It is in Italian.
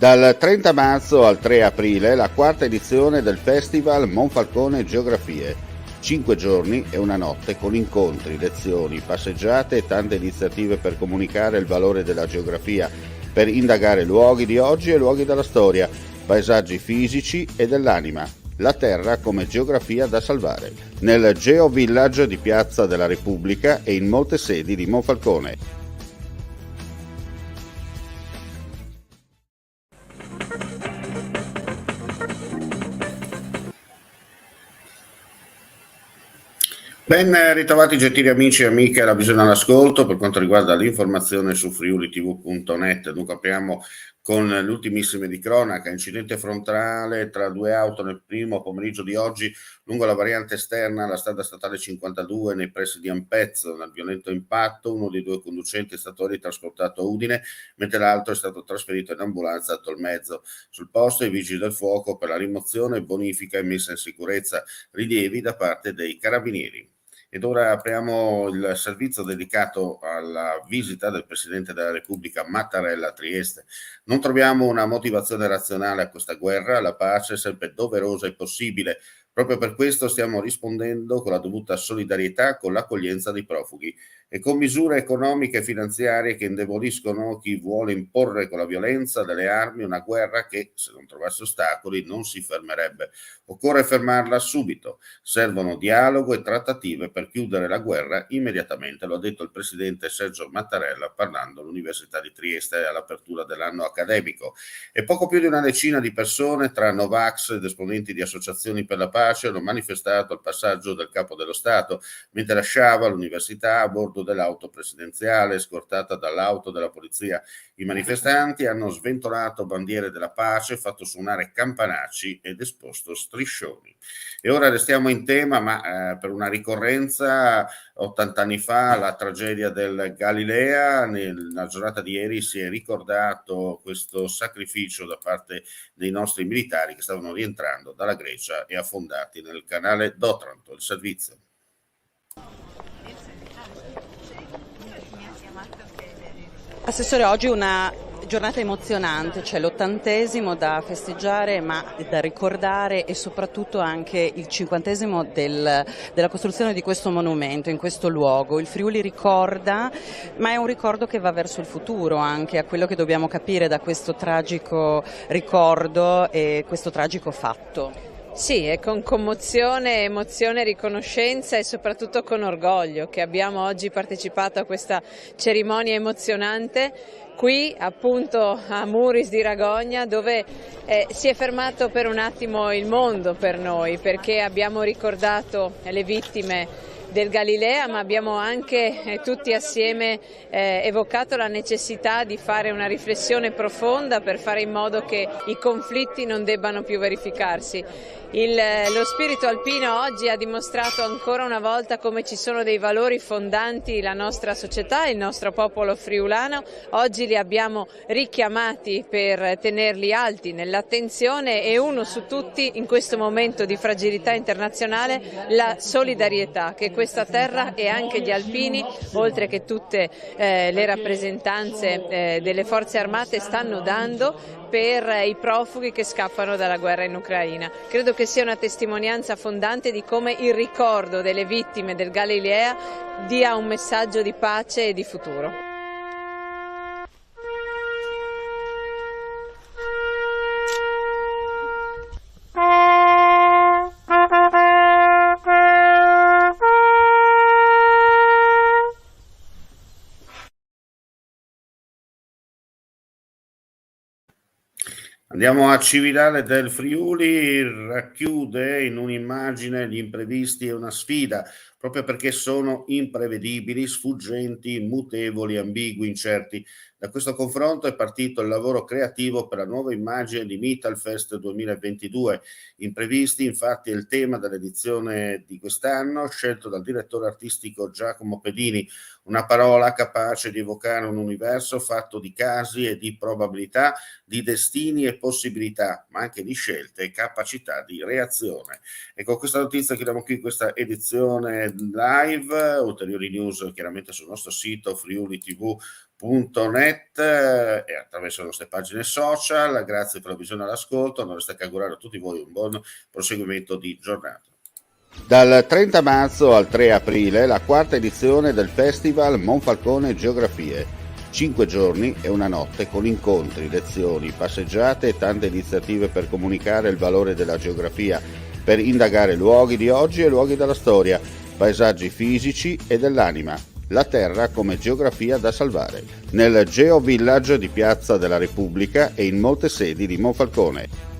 Dal 30 marzo al 3 aprile la quarta edizione del Festival Monfalcone Geografie. 5 giorni e una notte con incontri, lezioni, passeggiate e tante iniziative per comunicare il valore della geografia, per indagare luoghi di oggi e luoghi della storia, paesaggi fisici e dell'anima. La Terra come geografia da salvare. Nel Geo Village di Piazza della Repubblica e in molte sedi di Monfalcone. Ben ritrovati gentili amici e amiche alla visione all'ascolto per quanto riguarda l'informazione su friulitv.net. Dunque apriamo con le ultimissime di cronaca. Incidente frontale tra due auto nel primo pomeriggio di oggi lungo la variante esterna alla strada statale 52 nei pressi di Ampezzo. Nel violento impatto uno dei due conducenti è stato ritrasportato a Udine, mentre l'altro è stato trasferito in ambulanza a Tolmezzo. Sul posto i vigili del fuoco per la rimozione, bonifica e messa in sicurezza, rilievi da parte dei carabinieri. Ed ora apriamo il servizio dedicato alla visita del Presidente della Repubblica Mattarella a Trieste. Non troviamo una motivazione razionale a questa guerra, la pace è sempre doverosa e possibile. Proprio per questo stiamo rispondendo con la dovuta solidarietà con l'accoglienza dei profughi e con misure economiche e finanziarie che indeboliscono chi vuole imporre con la violenza delle armi una guerra che, se non trovasse ostacoli, non si fermerebbe. Occorre fermarla subito. Servono dialogo e trattative per chiudere la guerra immediatamente, lo ha detto il presidente Sergio Mattarella parlando all'Università di Trieste all'apertura dell'anno accademico. E poco più di una decina di persone, tra Novax ed esponenti di associazioni per la pace, hanno manifestato al passaggio del Capo dello Stato, mentre lasciava l'università a bordo dell'auto presidenziale, scortata dall'auto della polizia. I manifestanti hanno sventolato bandiere della pace, fatto suonare campanacci ed esposto striscioni. E ora restiamo in tema, ma per una ricorrenza, 80 anni fa, la tragedia del Galilea. Nella giornata di ieri si è ricordato questo sacrificio da parte dei nostri militari che stavano rientrando dalla Grecia e affondati nel canale d'Otranto. Il servizio. Assessore, oggi una giornata emozionante, c'è l'80° da festeggiare ma da ricordare e soprattutto anche il 50° della costruzione di questo monumento in questo luogo. Il Friuli ricorda, ma è un ricordo che va verso il futuro, anche a quello che dobbiamo capire da questo tragico ricordo e questo tragico fatto. Sì, è con commozione, emozione, riconoscenza e soprattutto con orgoglio che abbiamo oggi partecipato a questa cerimonia emozionante qui appunto a Muris di Ragogna, dove si è fermato per un attimo il mondo per noi, perché abbiamo ricordato le vittime del Galilea, ma abbiamo anche tutti assieme evocato la necessità di fare una riflessione profonda per fare in modo che i conflitti non debbano più verificarsi. Lo spirito alpino oggi ha dimostrato ancora una volta come ci sono dei valori fondanti la nostra società, il nostro popolo friulano. Oggi li abbiamo richiamati per tenerli alti nell'attenzione e uno su tutti in questo momento di fragilità internazionale la solidarietà che questa terra e anche gli alpini, oltre che tutte le rappresentanze delle forze armate stanno dando per i profughi che scappano dalla guerra in Ucraina. Credo che sia una testimonianza fondante di come il ricordo delle vittime del Galilea dia un messaggio di pace e di futuro. Andiamo a Cividale del Friuli, racchiude in un'immagine gli imprevisti e una sfida, proprio perché sono imprevedibili, sfuggenti, mutevoli, ambigui, incerti. Da questo confronto è partito il lavoro creativo per la nuova immagine di Metalfest 2022. Imprevisti, infatti, è il tema dell'edizione di quest'anno, scelto dal direttore artistico Giacomo Pedini, una parola capace di evocare un universo fatto di casi e di probabilità, di destini e possibilità, ma anche di scelte e capacità di reazione. E con questa notizia chiudiamo qui questa edizione live. Ulteriori news chiaramente sul nostro sito friulitv.net. geovilleggiario.net e attraverso le nostre pagine social. Grazie per la visione e l'ascolto, non resta che augurare a tutti voi un buon proseguimento di giornata. Dal 30 marzo al 3 aprile la quarta edizione del Festival Monfalcone Geografie. 5 giorni e una notte con incontri, lezioni, passeggiate e tante iniziative per comunicare il valore della geografia, per indagare luoghi di oggi e luoghi della storia, paesaggi fisici e dell'anima, la terra come geografia da salvare, nel Geovillage di Piazza della Repubblica e in molte sedi di Monfalcone.